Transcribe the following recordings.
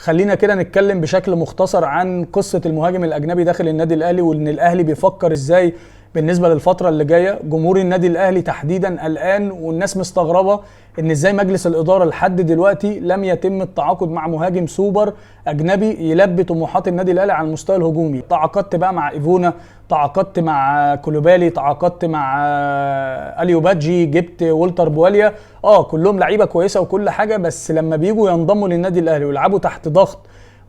خلينا كده نتكلم بشكل مختصر عن قصة المهاجم الأجنبي داخل النادي الأهلي، وإن الأهلي بيفكر إزاي بالنسبة للفترة اللي جاية. جمهور النادي الأهلي تحديدا قلقان، والناس مستغربة إن إزاي مجلس الإدارة لحد دلوقتي لم يتم التعاقد مع مهاجم سوبر أجنبي يلبي طموحات النادي الأهلي على المستوى الهجومي. تعاقدت بقى مع إيفونا، تعاقدت مع كولوبالي، تعاقدت مع أليو بادجي، جبت والتر بواليا. كلهم لعيبة كويسة وكل حاجة، بس لما بيجوا ينضموا للنادي الأهلي ويلعبوا تحت ضغط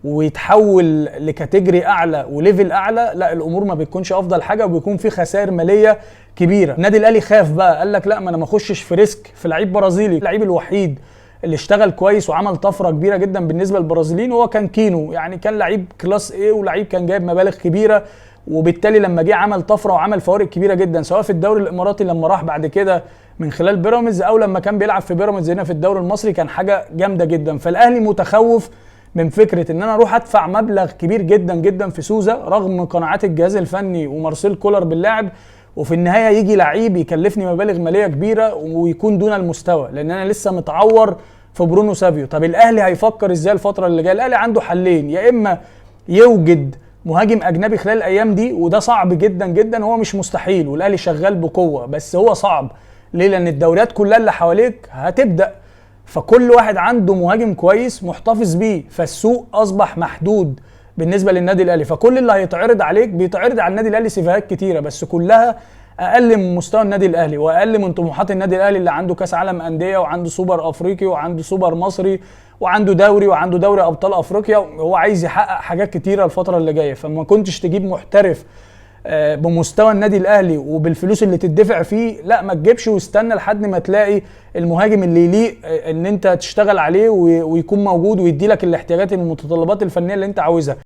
ويتحول لكاتيجري اعلى وليفل اعلى، لا الامور ما بتكونش افضل حاجه، وبيكون في خسائر ماليه كبيره. النادي الاهلي خاف بقى، قال لك لا، ما انا ما اخشش في ريسك في لعيب برازيلي. اللعيب الوحيد اللي اشتغل كويس وعمل طفره كبيره جدا بالنسبه للبرازيليين هو كان كينو، يعني كان لعيب كلاس ايه ولعيب كان جايب مبالغ كبيره، وبالتالي لما جه عمل طفره وعمل فوارق كبيره جدا، سواء في الدوري الاماراتي لما راح بعد كده من خلال بيراميدز، او لما كان بيلعب في بيراميدز هنا في الدوري المصري، كان حاجه جامده جدا. فالاهلي متخوف من فكره ان انا اروح ادفع مبلغ كبير جدا جدا في سوزا رغم قناعات الجهاز الفني ومارسيل كولر باللاعب، وفي النهايه يجي لعيب يكلفني مبالغ ماليه كبيره ويكون دون المستوى، لان انا لسه متعور في برونو سافيو. طب الاهلي هيفكر ازاي الفتره اللي جايه؟ الاهلي عنده حلين، يا اما يوجد مهاجم اجنبي خلال الايام دي، وده صعب جدا جدا، هو مش مستحيل والاهلي شغال بقوه، بس هو صعب ليه؟ لان الدوريات كلها اللي حواليك هتبدا، فكل واحد عنده مهاجم كويس محتفظ بيه، فالسوق اصبح محدود بالنسبه للنادي الاهلي. فكل اللي هيتعرض عليك بيتعرض على النادي الاهلي سيفيهات كتيره، بس كلها اقل من مستوى النادي الاهلي واقل من طموحات النادي الاهلي، اللي عنده كاس عالم انديه وعنده سوبر افريقي وعنده سوبر مصري وعنده دوري ابطال افريقيا. هو عايز يحقق حاجات كتيره الفتره اللي جايه، فما كنتش تجيب محترف بمستوى النادي الاهلي وبالفلوس اللي تدفع فيه، لا ما تجيبش واستنى لحد ما تلاقي المهاجم اللي يليق ان انت تشتغل عليه ويكون موجود ويدي لك الاحتياجات المتطلبات الفنيه اللي انت عاوزها.